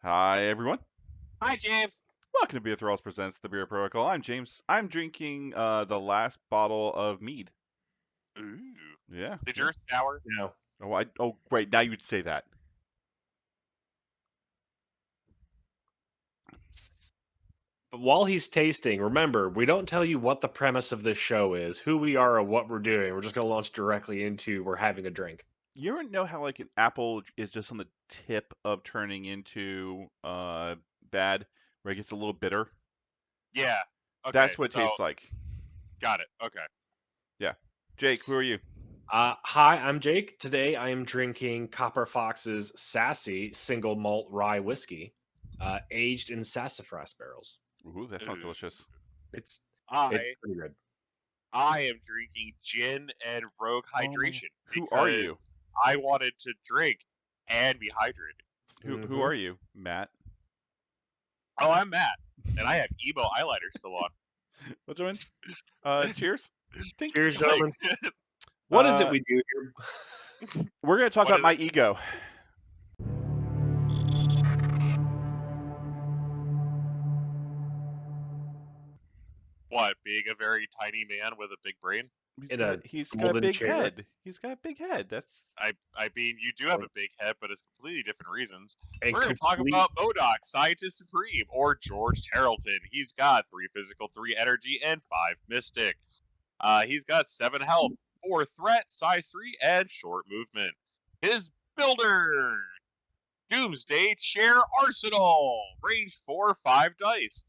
Hi, everyone. Hi, James. Welcome to Beer Thralls Presents the Beer Protocol. I'm James. I'm drinking the last bottle of mead. Ooh. Yeah, Did yeah. yours sour? No. Oh, wait. Now you'd say that. But while he's tasting, remember, we don't tell you what the premise of this show is, who we are, or what we're doing. We're just going to launch directly into we're having a drink. You ever know how like an apple is just on the tip of turning into bad, where it gets a little bitter? Yeah. Okay, That's what it so tastes like. got it. Okay. Yeah. Jake, who are you? Hi, I'm Jake. Today I am drinking Copper Fox's Sassy single malt rye whiskey, aged in sassafras barrels. Ooh, that sounds Ooh. delicious. It's it's I pretty good. I am drinking gin and Rogue Oh, Hydration who are because you? I wanted to drink and be hydrated. Who Hmm. are you, Matt? Oh, I'm Matt, and I have emo eyeliner still on. Well, gentlemen, cheers. Tink. Cheers, Like, gentlemen. What is it Uh, we do here? we're gonna talk what about is my it? ego. What? Being a very tiny man with a big brain? He's In got a he's got a golden big chair? head. He's got a big head. That's I mean, you do have a big head, but it's completely different reasons. And We're going to talk complete. about MODOK, Scientist Supreme, or George Tarleton. He's got 3 physical, 3 energy, and 5 mystic. He's got 7 health, 4 threat, size 3, and short movement. His builder, Doomsday Chair Arsenal, range 4, 5 dice.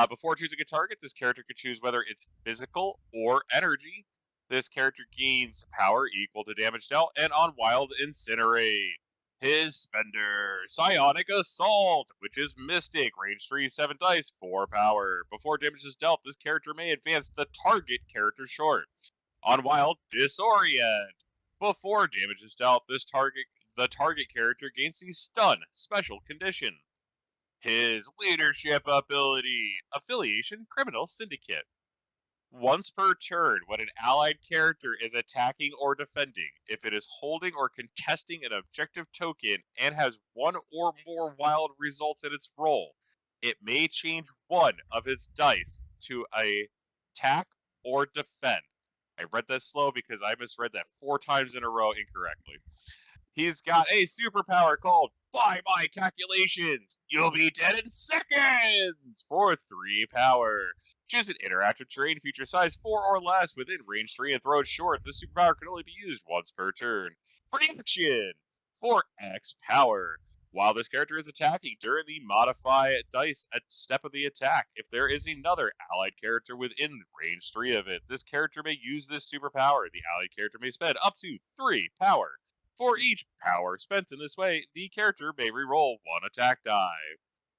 Before choosing a target, this character can choose whether it's physical or energy. This character gains power equal to damage dealt, and on Wild Incinerate. His spender, Psionic Assault, which is Mystic, range 3, 7 dice, 4 power. Before damage is dealt, this character may advance the target character short. On Wild, Disorient. Before damage is dealt, the target character gains the stun special condition. His leadership ability, Affiliation Criminal Syndicate. Once per turn, when an allied character is attacking or defending, if it is holding or contesting an objective token and has one or more wild results in its roll, it may change one of its dice to a attack or defend. I read that slow because I misread that 4 times in a row incorrectly. He's got a superpower called By My Calculations, You'll Be Dead in Seconds for 3 power. Choose an interactive terrain feature size 4 or less within range 3 and throw it short. This superpower can only be used once per turn. Reaction for X power. While this character is attacking during the modify dice at step of the attack, if there is another allied character within range 3 of it, this character may use this superpower. The allied character may spend up to 3 power. For each power spent in this way, the character may reroll 1 attack die.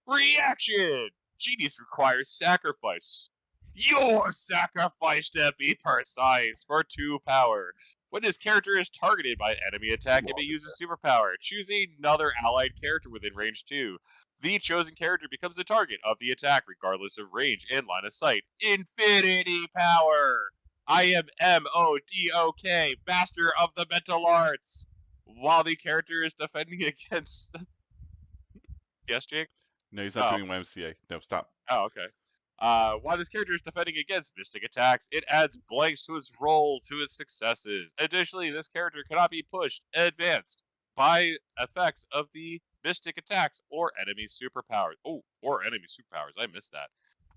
Reaction! Genius requires sacrifice. Your sacrifice, to be precise, for 2 power. When this character is targeted by an enemy attack, it may use a superpower. Choose another allied character within range 2. The chosen character becomes the target of the attack, regardless of range and line of sight. Infinity power! I am MODOK, Master of the Mental Arts. While the character is defending against. Yes, Jake? no, he's not Oh, doing YMCA. No, stop. oh, okay. While this character is defending against mystic attacks, it adds blanks to its roll to its successes. Additionally, this character cannot be pushed, advanced by effects of the mystic attacks or enemy superpowers. Oh, or enemy superpowers. I missed that.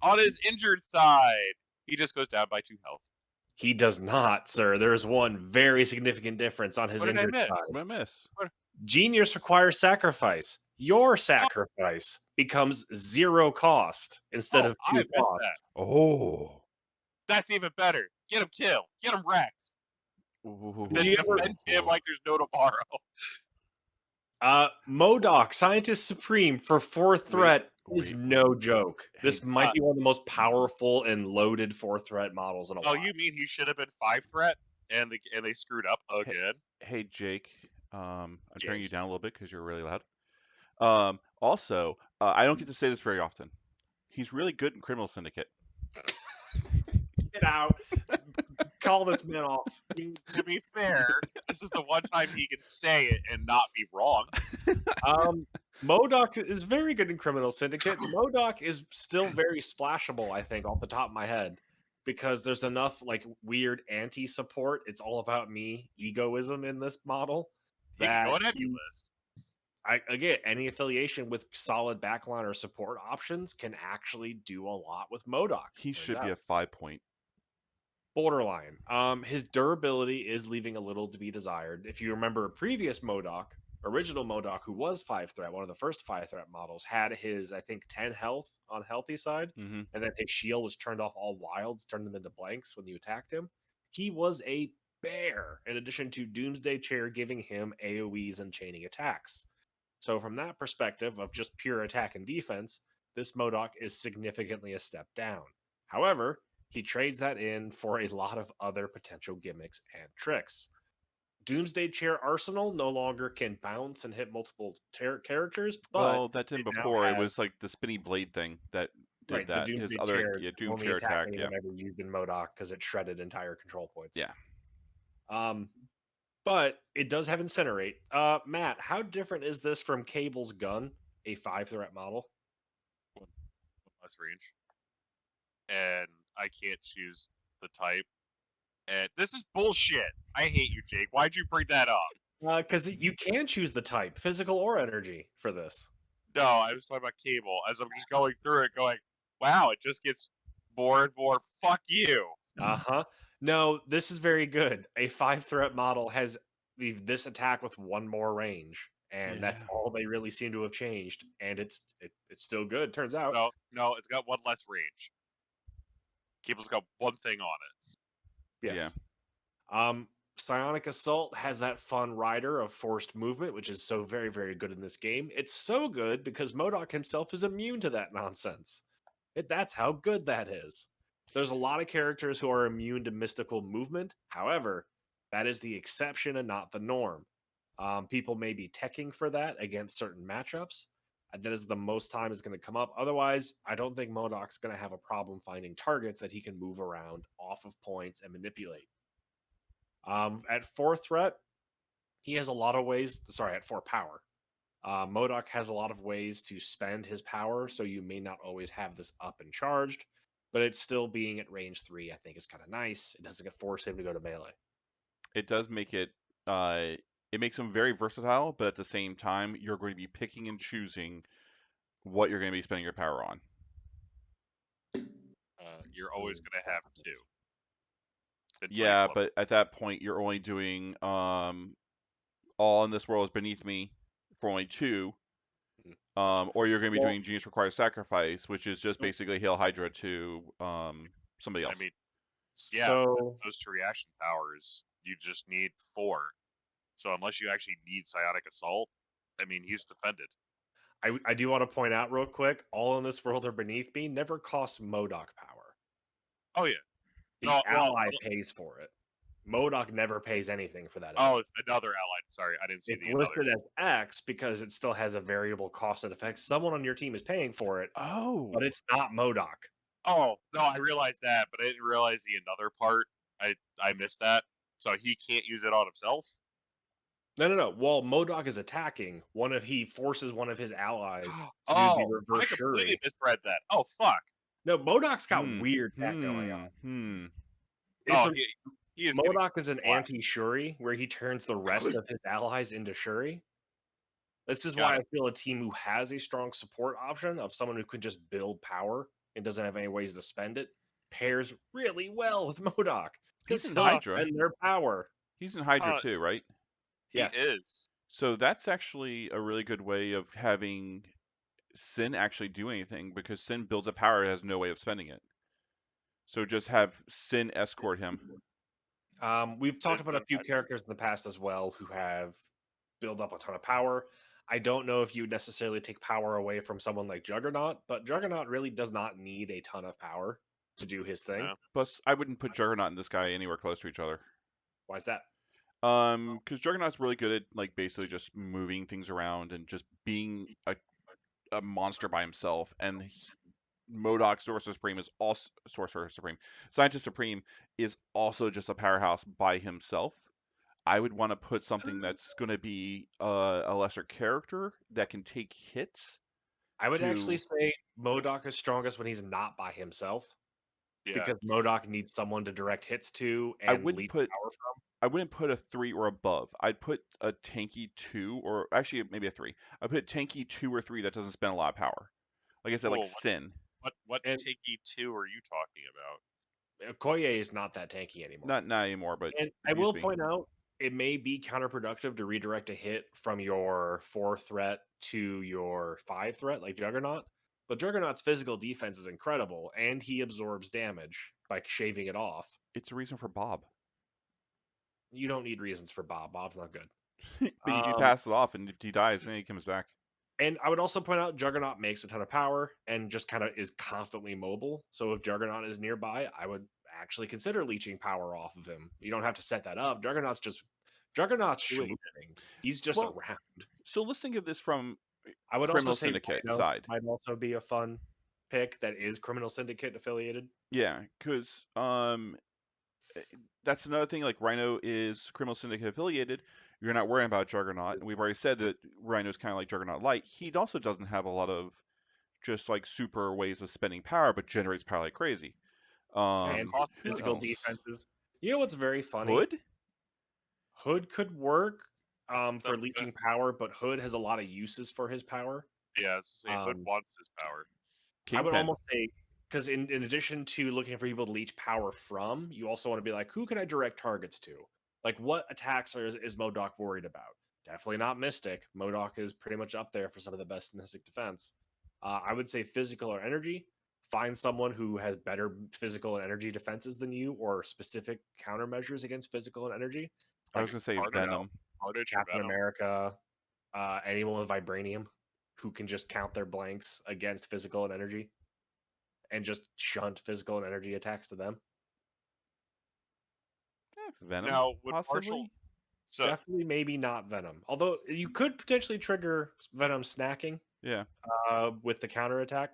On his injured side, he just goes down by 2 health. He does not, sir. There is one very significant difference on his What did I injured miss? side. What did I miss? What? Genius requires sacrifice. Your Oh, sacrifice becomes 0 cost instead oh, of I 2 missed cost. that. Oh. That's even better. Get him killed. Get him wrecked. Did Then you ever defend him like there's no tomorrow. MODOK, Scientist Supreme for 4 Wait, threat is wait. no joke. Hey, This might be one of the most powerful and loaded 4 threat models in a Oh, while. you mean he should have been 5 threat and they screwed up hey, again? hey, Jake. I'm turning you James. down a little bit because you're really loud. Also, I don't get to say this very often. He's really good in Criminal Syndicate. Get out. Call this man off. To be fair, this is the one time he can say it and not be wrong. MODOK is very good in Criminal Syndicate. MODOK is still very splashable, I think, off the top of my head, because there's enough like weird anti-support. It's all about me egoism in this model He can that go on any you, list. again, any affiliation with solid backline or support options can actually do a lot with MODOK. He turns should be out. a 5-point. Borderline. His durability is leaving a little to be desired. If you remember a previous MODOK, original MODOK, who was 5 threat, one of the first 5 threat models, had his, I think, 10 health on healthy side, Hmm. and then his shield was turned off all wilds, turned them into blanks when you attacked him. He was a bear, in addition to Doomsday Chair giving him AoEs and chaining attacks. So, from that perspective of just pure attack and defense, this MODOK is significantly a step down. However, he trades that in for a lot of other potential gimmicks and tricks. Doomsday Chair Arsenal no longer can bounce and hit multiple characters, but Well, that didn't it now before. It has was like the spinny blade thing that did right the that. His Doomsday other Chair Doom only Chair attack. attacking Yeah. whenever used in MODOK because it shredded entire control points. Yeah. But it does have Incinerate. Matt, how different is this from Cable's gun, a 5 threat model? Less range. And I can't choose the type. And this is bullshit. I hate you, Jake. Why'd you bring that up? Because you can choose the type, physical or energy, for this. No, I was talking about Cable. As I'm just going through it, going, wow, it just gets more and more. Fuck you. Uh-huh. No, this is very good. A 5 threat model has this attack with 1 more range, and that's Yeah. all they really seem to have changed. And it's still good, turns out. No, it's got 1 less range. Cable's got 1 thing on it. Yes. Psionic Assault has that fun rider of forced movement, which is so very, very good in this game. It's so good because MODOK himself is immune to that nonsense. That's how good that is. There's a lot of characters who are immune to mystical movement. However, that is the exception and not the norm. People may be teching for that against certain matchups. That is the most time it's going to come up. Otherwise, I don't think MODOK's going to have a problem finding targets that he can move around off of points and manipulate. At 4 threat, he has a lot of ways. Sorry, at 4 power, MODOK has a lot of ways to spend his power, so you may not always have this up and charged, but it's still being at range 3, I think, is kind of nice. It doesn't force him to go to melee. It does make it. It makes him very versatile, but at the same time, you're going to be picking and choosing what you're going to be spending your power on. You're always going to have 2. Until you Yeah, flip. but at that point, you're only doing all in this world is beneath me for only 2. Or you're going to be Well- doing Genius Requires Sacrifice, which is just basically Hail Hydra to somebody else. I mean, yeah, So those 2 reaction powers, you just need 4. So unless you actually need Psionic Assault, I mean, he's defended. I do want to point out real quick, all in this world are beneath me never costs MODOK power. Oh, yeah. The No, well, ally pays for it. MODOK never pays anything for that. Oh, it's another allied. Sorry, I didn't see It's the listed other. as X because it still has a variable cost and effect. Someone on your team is paying for it, Oh, but it's not MODOK. Oh, no, I realized that, but I didn't realize the another part. I missed that. So he can't use it on himself? No. While MODOK is attacking, he forces one of his allies to do the Oh, reverse I completely Shuri. misread that. Oh, fuck. No, MODOK's got weird tech going on. It's He is MODOK is an black. anti-Shuri, where he turns the rest of his allies into Shuri. This is Got why I feel a team who has a strong support option of someone who can just build power and doesn't have any ways to spend it pairs really well with MODOK. He's Because in he'll Hydra. spend their power. He's in Hydra too, right? Yes. He is. So that's actually a really good way of having Sin actually do anything, because Sin builds a power and has no way of spending it. So just have Sin escort him. We've talked about a few Hydra. characters in the past as well who have built up a ton of power. I don't know if you would necessarily take power away from someone like Juggernaut, but Juggernaut really does not need a ton of power to do his thing. No. Plus, I wouldn't put Juggernaut and this guy anywhere close to each other. Why is that? Because Juggernaut's really good at like basically just moving things around and just being a monster by himself, and MODOK Sorcerer Supreme is also Sorcerer Supreme. Scientist Supreme is also just a powerhouse by himself. I would want to put something that's going to be a lesser character that can take hits. I would actually to say MODOK is strongest when he's not by himself Yeah. because MODOK needs someone to direct hits to I and wouldn't lead put power from. I wouldn't put a 3 or above. I'd put a tanky 2, or actually maybe a 3. I'd put tanky 2 or 3 that doesn't spend a lot of power. Like I said, like Cool. Sin. What And- Tiki 2 are you talking about? Okoye is not that tanky anymore. Not anymore, but And it I used will to be. point out, it may be counterproductive to redirect a hit from your 4 threat to your 5 threat, like Juggernaut. But Juggernaut's physical defense is incredible, and he absorbs damage by shaving it off. It's a reason for Bob. You don't need reasons for Bob. Bob's not good. But you pass it off, and if he dies, then he comes back. And I would also point out Juggernaut makes a ton of power and just kind of is constantly mobile. So if Juggernaut is nearby, I would actually consider leeching power off of him. You don't have to set that up. Juggernaut's schmooping. He's just Well, around. So let's think of this from I would Criminal also say Syndicate Rhino side. might also be a fun pick that is Criminal Syndicate affiliated. Yeah, because that's another thing. Like Rhino is Criminal Syndicate affiliated. You're not worrying about Juggernaut. And we've already said that Rhino's kind of like Juggernaut Light. He also doesn't have a lot of just like super ways of spending power, but generates power like crazy. And Cost who physical else? defenses. You know what's very funny? Hood? Hood could work for That's leeching power, but Hood has a lot of uses for his power. Yeah, it's the same. Hood wants his power. I would Kingpin. almost say, because in addition to looking for people to leech power from, you also want to be like, who can I direct targets to? Like, what attacks is MODOK worried about? Definitely not Mystic. MODOK is pretty much up there for some of the best Mystic defense. I would say physical or energy. Find someone who has better physical and energy defenses than you, or specific countermeasures against physical and energy. I was gonna say Carnage. Venom. Carnage or Captain Venom. America, anyone with vibranium who can just count their blanks against physical and energy and just shunt physical and energy attacks to them. Venom. Now, would possibly. Marshall? So Definitely maybe not Venom. Although you could potentially trigger Venom snacking Yeah. with the counterattack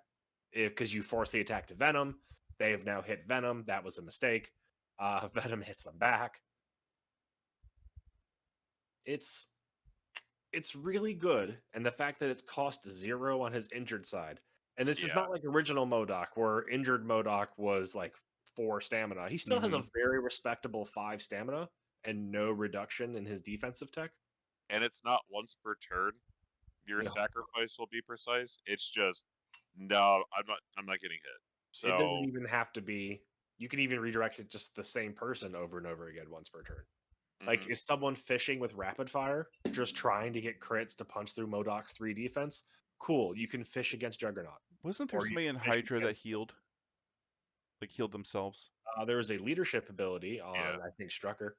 because you force the attack to Venom. They have now hit Venom. That was a mistake. Venom hits them back. It's really good, and the fact that it's cost 0 on his injured side, and this is Yeah. not like original MODOK where injured MODOK was like 4 stamina. He still has a very respectable 5 stamina and no reduction in his defensive tech. and it's not once per turn. Your No. sacrifice will be precise. It's just no, I'm not getting hit. It doesn't So even have to be. You can even redirect it just the same person over and over again once per turn. Like, mhm. is someone fishing with rapid fire, just trying to get crits to punch through MODOK's 3 defense? Cool, you can fish against Juggernaut. Wasn't there Or you somebody in can fish Hydra that against- healed? Like healed themselves? There was a leadership ability on, Yeah. I think, Strucker.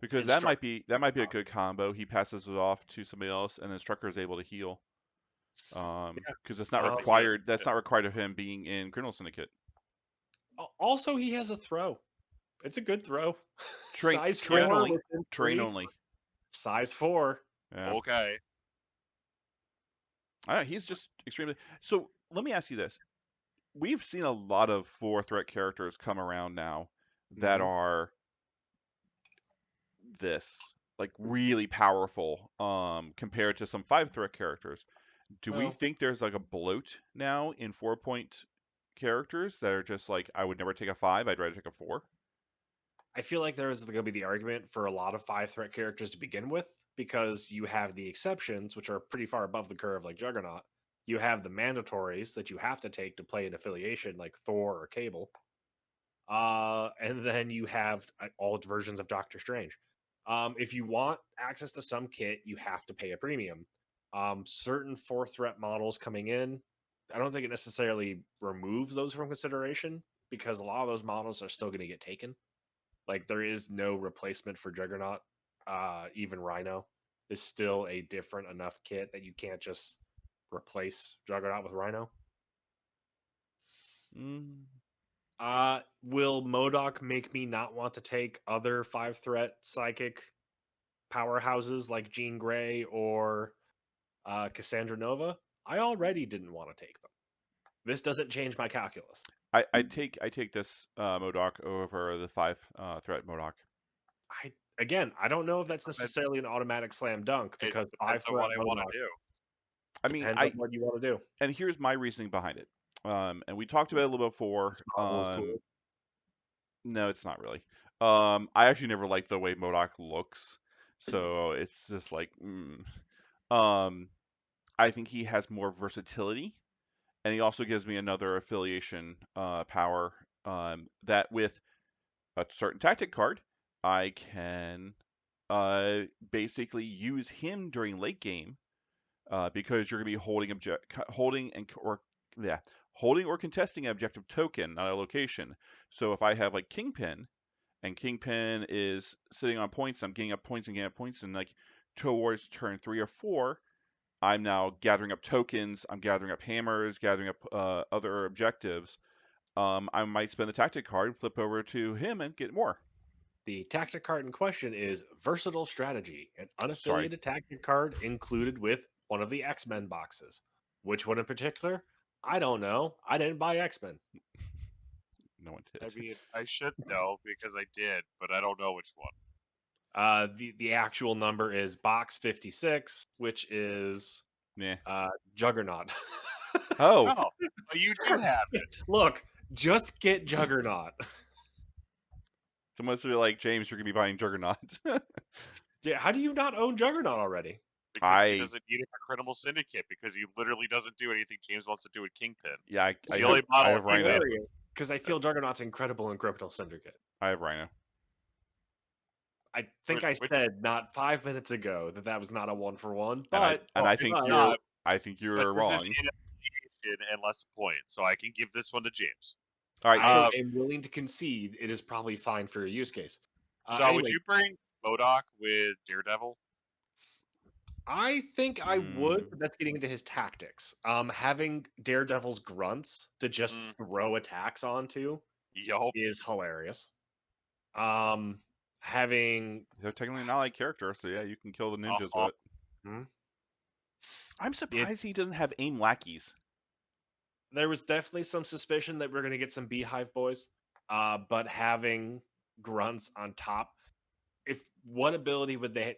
Because And that might be a good combo. He passes it off to somebody else, and then Strucker is able to heal. Because it's not Um, required. That's not required of him being in Criminal Syndicate. Also, he has a throw. It's a good throw. Train- Size train 4 only. within Train 3. only. Size 4. Yeah. Okay. I don't know, he's just extremely. So let me ask you this: we've seen a lot of 4 threat characters come around now that Mhm. are this like really powerful compared to some 5 threat characters. Do we Well- think there's like a bloat now in 4-point characters that are just like, I would never take a 5, I'd rather take a 4? I feel like there's going to be the argument for a lot of 5 threat characters to begin with, because you have the exceptions, which are pretty far above the curve, like Juggernaut. You have the mandatories that you have to take to play an affiliation, like Thor or Cable. And then you have all versions of Doctor Strange. If you want access to some kit, you have to pay a premium. Certain 4 threat models coming in, I don't think it necessarily removes those from consideration, because a lot of those models are still going to get taken. Like, there is no replacement for Juggernaut. Even Rhino is still a different enough kit that you can't just replace Juggernaut with Rhino. Will MODOK make me not want to take other 5-threat psychic powerhouses like Jean Grey or Cassandra Nova? I already didn't want to take them. This doesn't change my calculus. I take this MODOK over the 5 threat MODOK. I don't know if that's necessarily an automatic slam dunk It because depends 5 on threat what I want Modok to do. I mean, depends on what you want to do. and here's my reasoning behind it. And we talked about it a little before. This model is cool. No, it's not really. I actually never liked the way Modoc looks, so it's just like, um, I think he has more versatility, and he also gives me another affiliation power. That with a certain tactic card, I can basically use him during late game because you're going to be holding or contesting an objective token, not a location. So if I have like Kingpin, and Kingpin is sitting on points, I'm getting up points and getting up points, and like towards turn 3 or 4, I'm now gathering up tokens, I'm gathering up hammers, gathering up other objectives. I might spend the tactic card, flip over to him, and get more. The tactic card in question is Versatile Strategy, an Sorry, unaffiliated tactic card included with one of the X-Men boxes. Which one in particular? I don't know. I didn't buy X-Men. no one I did. mean, I should know because I did, but I don't know which one. The actual number is box 56, which is Yeah. Juggernaut. Oh, Oh, but you do have it. Look, just get Juggernaut. someone's really like, James, you're gonna be buying Juggernaut. Yeah, how do you not own Juggernaut already? Because he I doesn't need it for Criminal Syndicate because he literally doesn't do anything James wants to do with Kingpin. yeah, It's the only I model have he Rhino. did. Because I feel Juggernaut's incredible in Criminal Syndicate. I have Rhino. I think I Which- said not 5 minutes ago that was not a 1-for-1, And but I it's think not, I think but you're this is wrong. in affiliation and less a point, so I can give this one to James. All right, I so am willing to concede it is probably fine for a use case. So Anyway, would you bring MODOK with Daredevil? I think I would, Mm. but that's getting into his tactics. Having Daredevil's grunts to just throw attacks onto Yup. is hilarious. Having they're technically not like character, so yeah, you can kill the ninjas Uh-huh. with it. Hmm? I'm surprised he doesn't have aim lackeys. There was definitely some suspicion that we're going to get some Beehive boys, but having grunts on top, if what ability would they?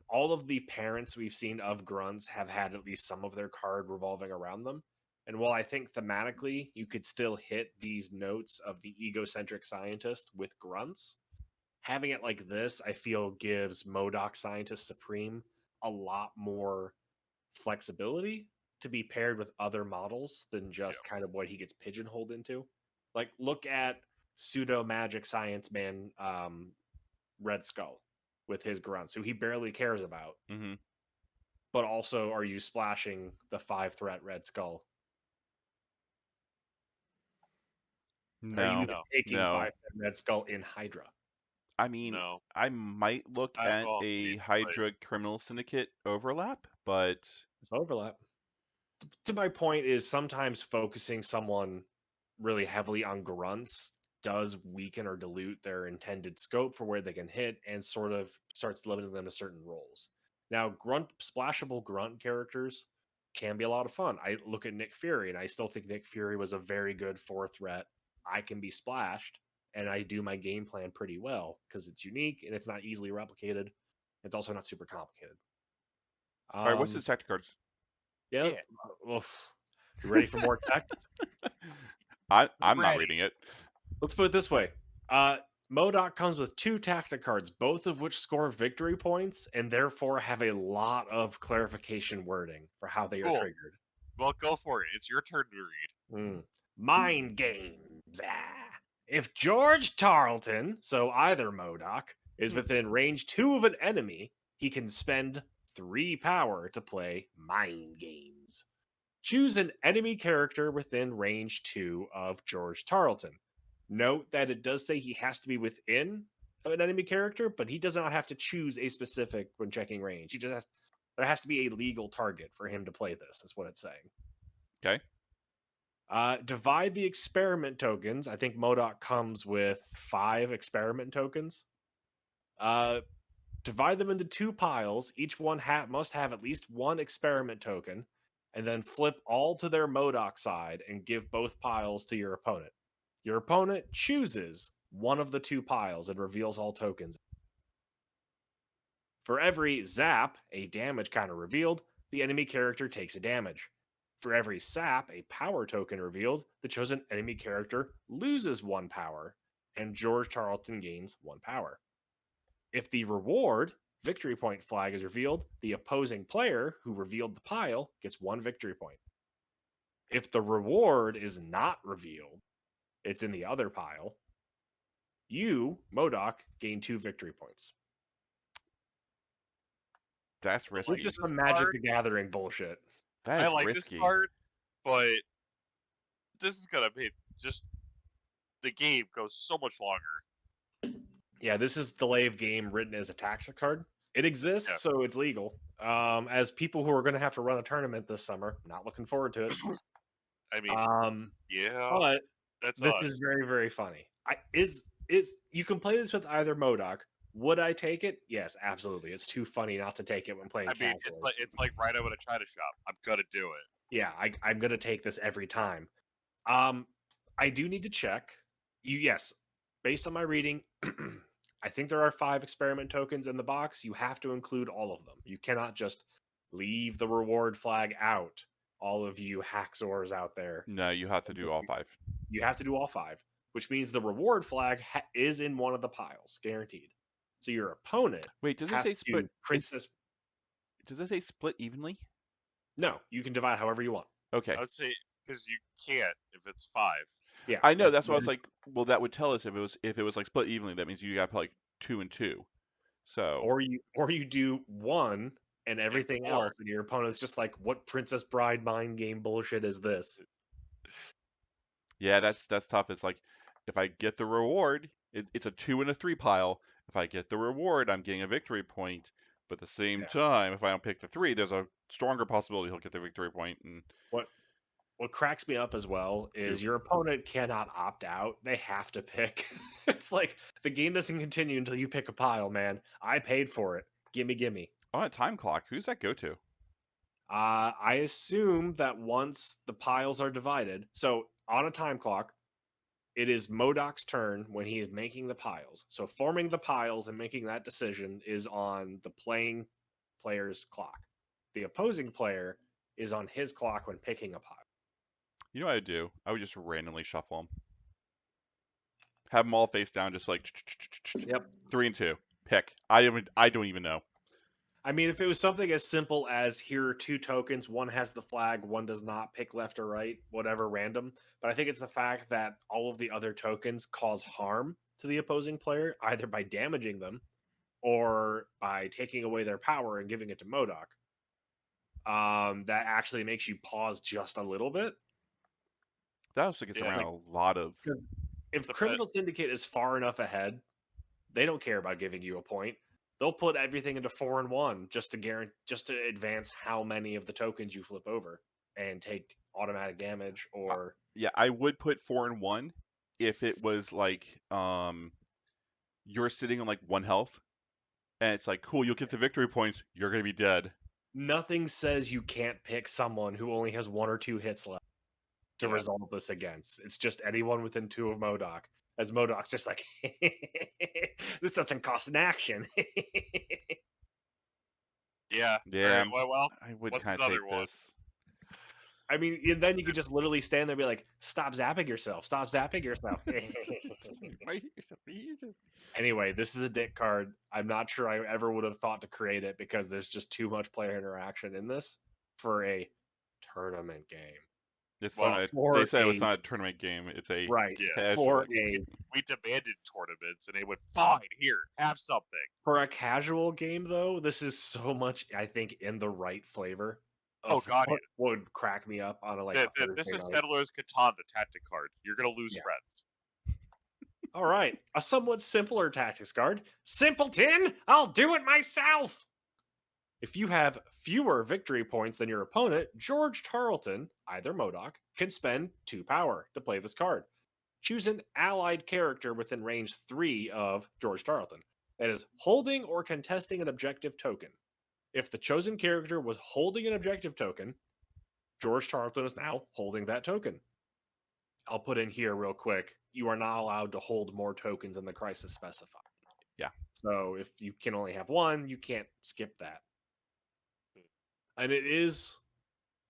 All of the parents we've seen of grunts have had at least some of their card revolving around them. And while I think thematically you could still hit these notes of the egocentric scientist with grunts, having it like this, I feel gives MODOK Scientist Supreme a lot more flexibility to be paired with other models than just kind of what he gets pigeonholed into. Like, look at pseudo magic science man Red Skull with his grunts, who he barely cares about. Mm-hmm. But also, are you splashing the 5-threat Red Skull? Are you No, taking no. 5-threat Red Skull in Hydra? I mean, No. I might look at well, a maybe, Hydra Criminal Syndicate overlap, but There's overlap. To my point is sometimes focusing someone really heavily on grunts does weaken or dilute their intended scope for where they can hit and sort of starts limiting them to certain roles. Now, splashable grunt characters can be a lot of fun. I look at Nick Fury and I still think Nick Fury was a very good 4-threat. I can be splashed and I do my game plan pretty well because it's unique and it's not easily replicated. It's also not super complicated. all right. What's his tactic cards? Yeah. Yeah. Well, you ready for more tactics? I'm not Ready. reading it. Let's put it this way. MODOK comes with 2 tactic cards, both of which score victory points and therefore have a lot of clarification wording for how they are Cool. triggered. Well, go for it. It's your turn to read. Mind games. If George Tarleton, so either MODOK, is within range 2 of an enemy, he can spend 3 power to play mind games. Choose an enemy character within range 2 of George Tarleton. Note that it does say he has to be within an enemy character, but he does not have to choose a specific when checking range. He just has there has to be a legal target for him to play this, is what it's saying. Okay. Divide the experiment tokens. I think MODOK comes with 5 experiment tokens. Divide them into 2 piles. Each one must have at least 1 experiment token, and then flip all to their MODOK side and give both piles to your opponent. Your opponent chooses one of the 2 piles and reveals all tokens. For every zap, a damage counter revealed, the enemy character takes a damage. For every sap, a power token revealed, the chosen enemy character loses 1 power, and George Tarleton gains 1 power. If the reward victory point flag is revealed, the opposing player who revealed the pile gets 1 victory point. If the reward is not revealed, it's in the other pile, you, MODOK, gain 2 victory points. That's It's risky. just this some Magic card. the Gathering bullshit. That I is like risky. this card, but this is gonna be just the game goes so much longer. Yeah, this is delay of game written as a tax card. It exists, Yeah. so it's legal. As people who are going to have to run a tournament this summer, not looking forward to it. I mean, yeah, But that's this us. is very, very funny. Is you can play this with either MODOK. Would I take it? Yes, absolutely. It's too funny not to take it when playing I mean, casually. it's like right out of a China shop. I'm gonna do it. Yeah, I'm gonna take this every time. I do need to check. Yes, based on my reading, I think there are 5 experiment tokens in the box. You have to include all of them. You cannot just leave the reward flag out. All of you hacksaws out there, No, you have to do all 5. you have to do all 5, which means the reward flag is in one of the piles, guaranteed. So your opponent Wait, does it has say to split? princess. Does it say split evenly? No, you can divide however you want. Okay. I would say because you can't if it's 5. Yeah, I know. That's why I was like, well, that would tell us if it was like split evenly. That means you got to put like 2 and 2. So or you do 1 and everything 4. else, and your opponent's just like, what Princess Bride mind game bullshit is this? yeah, that's tough. It's like if I get the reward, it's a 2 and a 3 pile. If I get the reward, I'm getting a victory point. But at the same Yeah. time, if I don't pick the 3, there's a stronger possibility he'll get the victory point. And What cracks me up as well is your opponent cannot opt out. They have to pick. It's like the game doesn't continue until you pick a pile, man. I paid for it. Gimme. on a time clock, who's that go to? I assume that once the piles are divided, so on a time clock, it is MODOK's turn when he is making the piles. So forming the piles and making that decision is on the playing player's clock. The opposing player is on his clock when picking a pile. You know what I'd do? I would just randomly shuffle them. Have them all face down, just like Yep. 3 and 2. Pick. I don't even know. I mean, if it was something as simple as here are 2 tokens, one has the flag, one does not, pick left or right, whatever, random. But I think it's the fact that all of the other tokens cause harm to the opposing player, either by damaging them or by taking away their power and giving it to MODOK. That actually makes you pause just a little bit. That also gets Yeah, around like- a lot of. If The Criminal Syndicate is far enough ahead, they don't care about giving you a point. They'll put everything into 4 and 1 just to advance how many of the tokens you flip over and take automatic damage or Yeah, I would put 4 and 1 if it was like you're sitting on like 1 health, and it's like cool, you'll get the victory points. You're gonna be dead. nothing says you can't pick someone who only has 1 or 2 hits left to Yeah. resolve this against. It's just anyone within 2 of MODOK. As MODOK's just like, this doesn't cost an action. Yeah. Yeah, Alright, well, I would what's kind his of other take one? this. I mean, and then you could just literally stand there and be like, stop zapping yourself. Stop zapping yourself. Anyway, this is a dick card. I'm not sure I ever would have thought to create it because there's just too much player interaction in this for a tournament game. It's Well, not a, for they said it was a- not a tournament game. It's a Right. Yeah. For casual. a We demanded tournaments, and they went, fine, here, have something. for a casual game though, this is so much, I think, in the right flavor. Oh, of God, what would crack me up on a like. This Thursday is night. Settlers Catan, the tactic card. You're gonna lose Yeah. friends. All right, a somewhat simpler tactics card. Simpleton, I'll do it myself. If you have fewer victory points than your opponent, George Tarleton, either MODOK, can spend 2 power to play this card. Choose an allied character within range 3 of George Tarleton that is holding or contesting an objective token. If the chosen character was holding an objective token, George Tarleton is now holding that token. I'll put in here real quick. You are not allowed to hold more tokens than the crisis specified. Yeah. So if you can only have one, you can't skip that. And it is,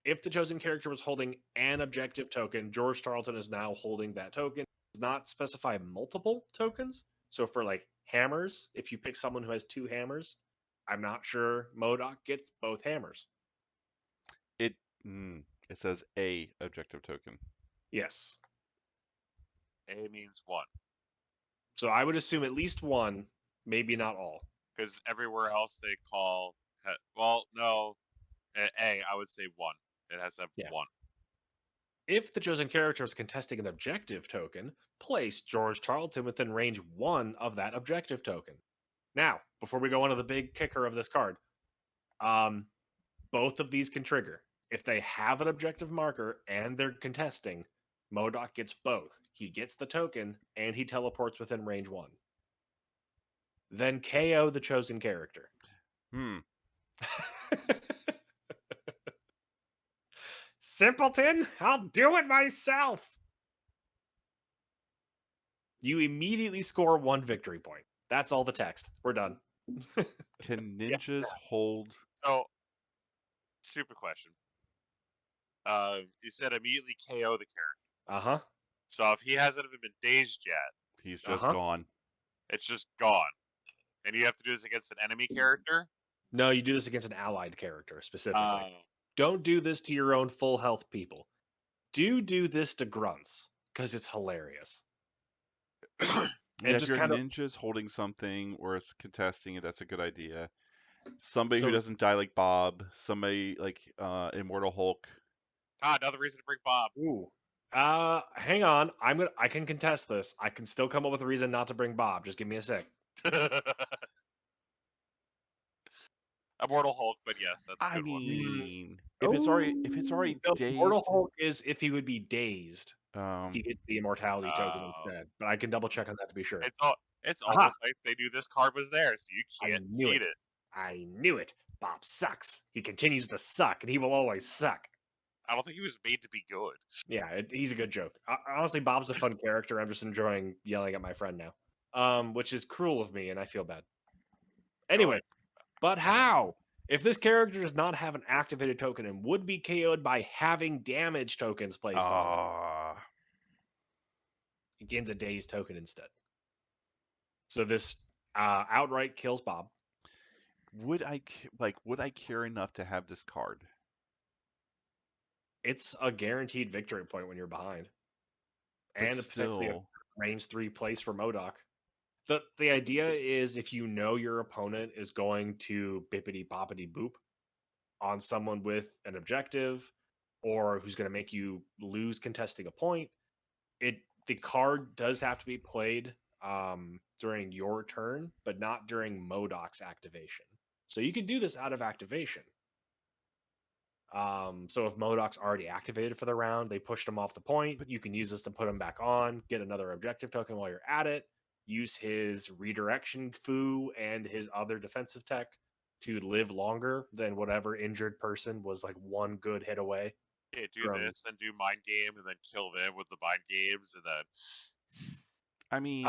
if the chosen character was holding an objective token, George Tarleton is now holding that token. It does not specify multiple tokens. So for like hammers, if you pick someone who has 2 hammers, I'm not sure MODOK gets both hammers. It it says a objective token. Yes. A means 1. So I would assume at least one, maybe not all. Because everywhere else they call. Well, no. A, I would say 1. It has to have Yeah. 1. If the chosen character is contesting an objective token, place George Tarleton within range 1 of that objective token. Now, before we go on to the big kicker of this card, both of these can trigger. If they have an objective marker and they're contesting, MODOK gets both. He gets the token and he teleports within range 1. Then KO the chosen character. Simpleton, I'll do it myself. You immediately score 1 victory point. That's all the text. We're done. Can ninjas hold? So, stupid question. You said immediately KO the character. Uh-huh. So if he hasn't even been dazed yet, He's just gone. it's just gone. And you have to do this against an enemy character? No, you do this against an allied character specifically. Don't do this to your own full health people. Do this to grunts because it's hilarious. Yeah, And if just your kind of ninja's holding something or it's contesting it, that's a good idea. Somebody So- who doesn't die like Bob, somebody like Immortal Hulk. another reason to bring Bob. Ooh. Hang on. I can contest this. I can still come up with a reason not to bring Bob. Just give me a sec. Immortal Hulk, but yes, that's a I good one. mean, if it's already No, dazed, Immortal Hulk is if he would be dazed. um, He gets the immortality token Oh. instead. But I can double check on that to be sure. It's Aha. almost like they knew this card was there, so you I can't knew cheat it. it. I knew it. Bob sucks. He continues to suck, and he will always suck. I don't think he was made to be good. Yeah, he's a good joke. Honestly, Bob's a fun character. I'm just enjoying yelling at my friend now, which is cruel of me, and I feel bad. Anyway, but how? If this character does not have an activated token and would be KO'd by having damage tokens placed on him, he gains a dazed token instead. So this outright kills Bob. would I care enough to have this card? It's a guaranteed victory point when you're behind, But and potentially a still, range 3 place for MODOK. The idea is if you know your opponent is going to bippity boppity boop on someone with an objective or who's going to make you lose contesting a point, the card does have to be played during your turn, but not during MODOK's activation. So you can do this out of activation. So if MODOK's already activated for the round, they pushed him off the point, you can use this to put him back on, get another objective token while you're at it, use his redirection foo and his other defensive tech to live longer than whatever injured person was like 1 good hit away. Yeah, do From- this, then do mind game, and then kill them with the mind games, and then I mean,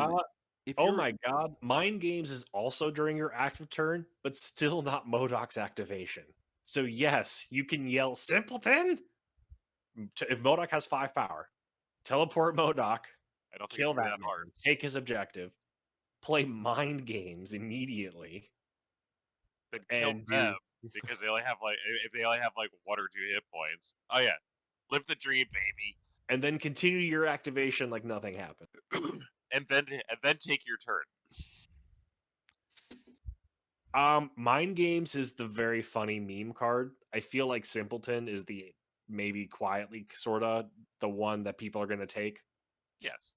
if Oh you're, my god, Mind Games is also during your active turn, but still not MODOK's activation. So yes, you can yell simpleton if MODOK has 5 power. Teleport MODOK, I don't think kill it's gonna be that that hard. man, take his objective, play Mind Games immediately, Then kill and them because they only have like if they only have like 1 or 2 hit points. Oh yeah, live the dream, baby, and then continue your activation like nothing happened. and then take your turn. Mind Games is the very funny meme card. I feel like Simpleton is the maybe quietly sorta the one that people are going to take. Yes,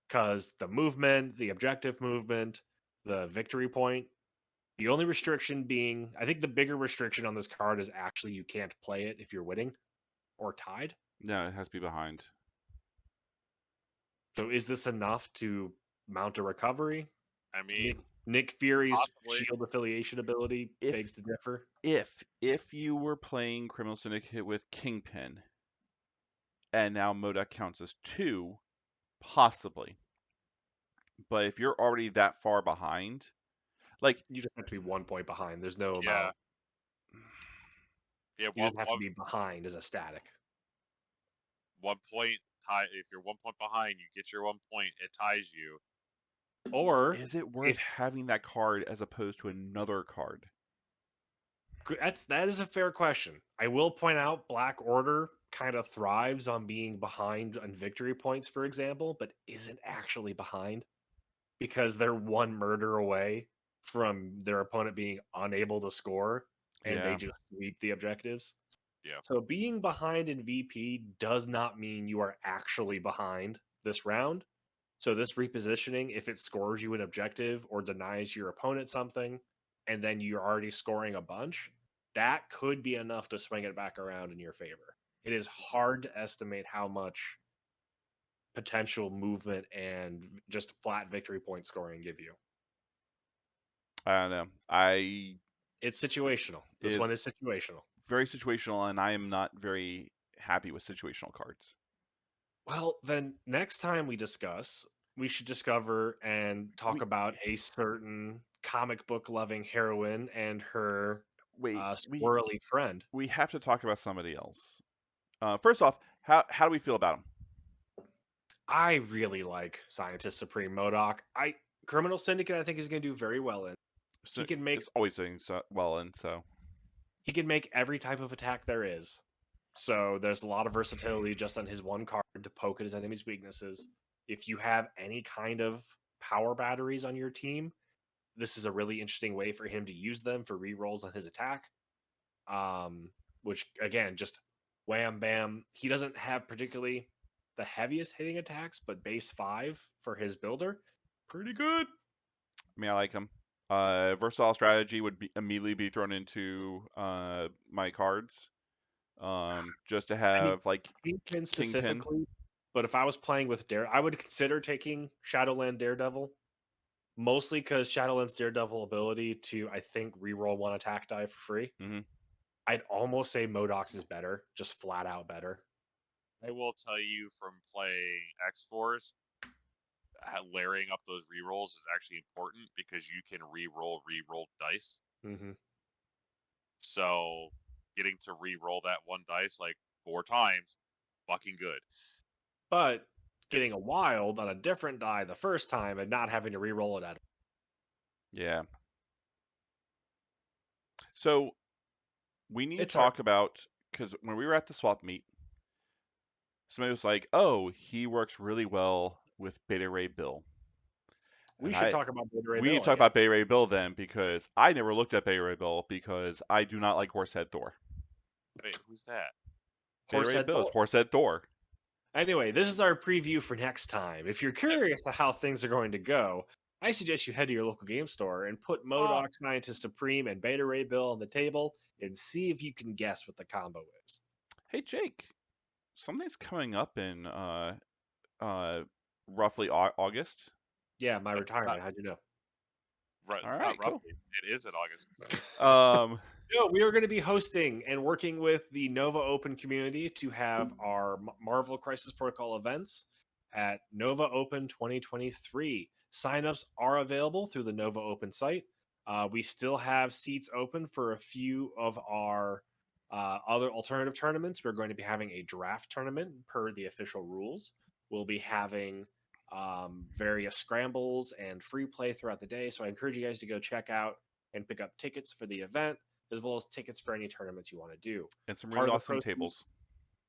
Because the movement, the objective movement, the victory point, the only restriction being, I think the bigger restriction on this card is actually you can't play it if you're winning or tied. no, it has to be behind. So is this enough to mount a recovery? I mean, Nick Fury's possibly. shield affiliation ability If- begs to differ. If you were playing Criminal Syndicate with Kingpin, and now MODOK counts as 2, possibly. But if you're already that far behind, like You just have to be 1 point behind. There's no Yeah. amount. Yeah, You just have to be behind as a static. 1 point tie. If you're 1 point behind, you get your 1 point. It ties you. Or is it worth if having that card as opposed to another card? that is a fair question. I will point out Black Order kind of thrives on being behind on victory points, for example, but isn't actually behind because they're one murder away from their opponent being unable to score and they Yeah. just sweep the objectives. Yeah. So being behind in VP does not mean you are actually behind this round. So this repositioning, if it scores you an objective or denies your opponent something, and then you're already scoring a bunch, that could be enough to swing it back around in your favor. It is hard to estimate how much potential movement and just flat victory point scoring give you. I don't know. It's situational. This is one is situational. very situational, and I am not very happy with situational cards. Well, then next time we discuss, we should discover and talk We- about a certain comic book loving heroine and her Wait, squirrely friend. we have to talk about somebody else. First off, how do we feel about him? I really like Scientist Supreme MODOK. Criminal Syndicate, I think, is going to do very well in. So He can make it's always doing so well, and so he can make every type of attack there is. So there's a lot of versatility just on his one card to poke at his enemy's weaknesses. If you have any kind of power batteries on your team, this is a really interesting way for him to use them for rerolls on his attack. Which again, just wham bam. He doesn't have particularly the heaviest hitting attacks, but base 5 for his builder, pretty good. I mean, I like him. Versatile strategy would immediately be thrown into my cards. Just to have like Kingpin specifically, but if I was playing with I would consider taking Shadowland Daredevil, mostly because Shadowland's Daredevil ability to, I think, reroll one attack die for free. Mhm. I'd almost say Modok's is better, just flat out better. I will tell you from playing X Force, layering up those rerolls is actually important because you can reroll dice. Mm-hmm. So getting to re-roll that one dice like 4 times, fucking good. But getting a wild on a different die the first time and not having to re-roll it at all. Yeah. So we need It's to talk about, because when we were at the swap meet, somebody was like, "Oh, he works really well with Beta Ray Bill." We And should talk about Beta Ray we need Bill, to talk I guess. about Beta Ray Bill then, because I never looked at Beta Ray Bill because I do not like Horsehead Thor. Wait, who's that? Beta Ray Horsehead Bill is Thor. Horsehead Thor. Anyway, this is our preview for next time. If you're curious to how things are going to go, I suggest you head to your local game store and put MODOK, Scientist Supreme, and Beta Ray Bill on the table and see if you can guess what the combo is. Hey Jake, something's coming up in roughly August. Yeah, my retirement. How'd you know? Right, All it's right, not cool. roughly. It is in August. No, we are going to be hosting and working with the Nova Open community to have our Marvel Crisis Protocol events at Nova Open 2023. Signups are available through the Nova Open site. We still have seats open for a few of our other alternative tournaments. We're going to be having a draft tournament per the official rules. We'll be having various scrambles and free play throughout the day. So I encourage you guys to go check out and pick up tickets for the event, as well as tickets for any tournaments you want to do. and some Part really of the awesome proceeds- tables.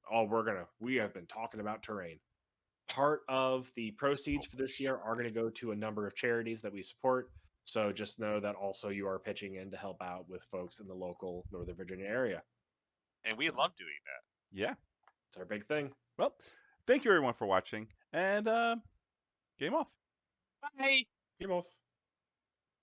Oh, we have been talking about terrain. Part of the proceeds for this year are going to go to a number of charities that we support. So just know that also you are pitching in to help out with folks in the local Northern Virginia area. And we love doing that. Yeah. It's our big thing. Well, thank you everyone for watching, and game off. Bye. Game off.